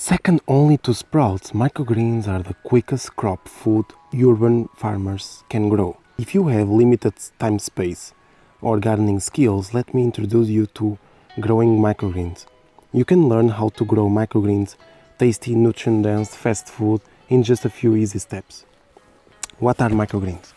Second only to sprouts, microgreens are the quickest crop food urban farmers can grow. If you have limited time space or gardening skills, let me introduce you to growing microgreens. You can learn how to grow microgreens, tasty, nutrient-dense fast food in just a few easy steps. What are microgreens?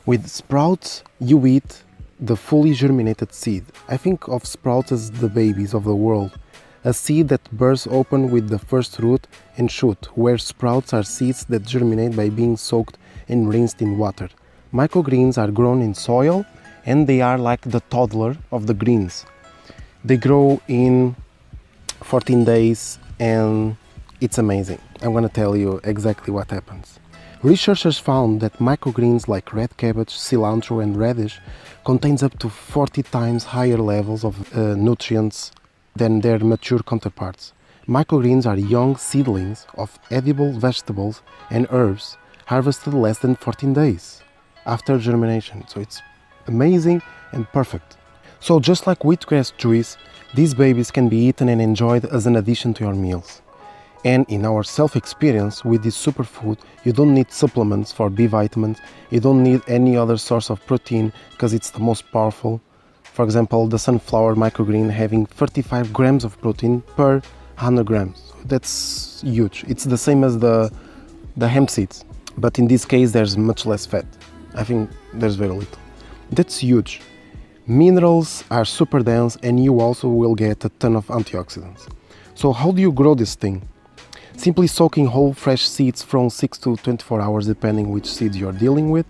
With sprouts, you eat the fully germinated seed. I think of sprouts as the babies of the world. A seed that bursts open with the first root and shoot, where sprouts are seeds that germinate by being soaked and rinsed in water. Microgreens are grown in soil and they are like the toddler of the greens. They grow in 14 days and it's amazing. I'm gonna tell you exactly what happens. Researchers found that microgreens like red cabbage, cilantro and radish contains up to 40 times higher levels of nutrients than their mature counterparts. Microgreens are young seedlings of edible vegetables and herbs harvested less than 14 days after germination. So it's amazing and perfect. So just like wheatgrass juice, these babies can be eaten and enjoyed as an addition to your meals. And in our self-experience with this superfood, you don't need supplements for B vitamins, you don't need any other source of protein because it's the most powerful. For example, the sunflower microgreen having 35 grams of protein per 100 grams. That's huge. It's the same as the hemp seeds, but in this case there's much less fat. I think there's very little. That's huge. Minerals are super dense and you also will get a ton of antioxidants. So how do you grow this thing? Simply soaking whole fresh seeds from 6 to 24 hours depending which seeds you're dealing with.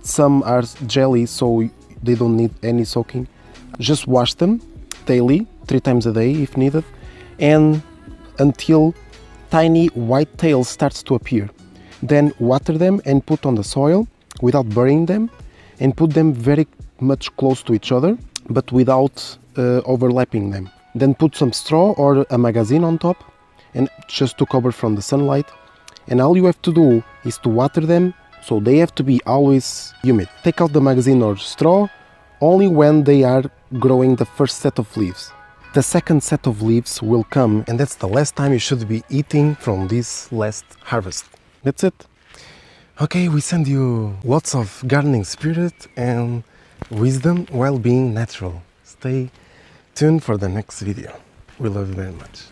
Some are jelly, so they don't need any soaking. Just wash them daily, 3 times a day if needed, and until tiny white tails starts to appear. Then water them and put on the soil without burying them, and put them very much close to each other, but without overlapping them. Then put some straw or a magazine on top, and just to cover from the sunlight. And all you have to do is to water them, so they have to be always humid. Take out the magazine or straw only when they are growing the first set of leaves. The second set of leaves will come, and that's the last time you should be eating from this last harvest. That's it. Okay, we send you lots of gardening spirit and wisdom while being natural. Stay tuned for the next video. We love you very much.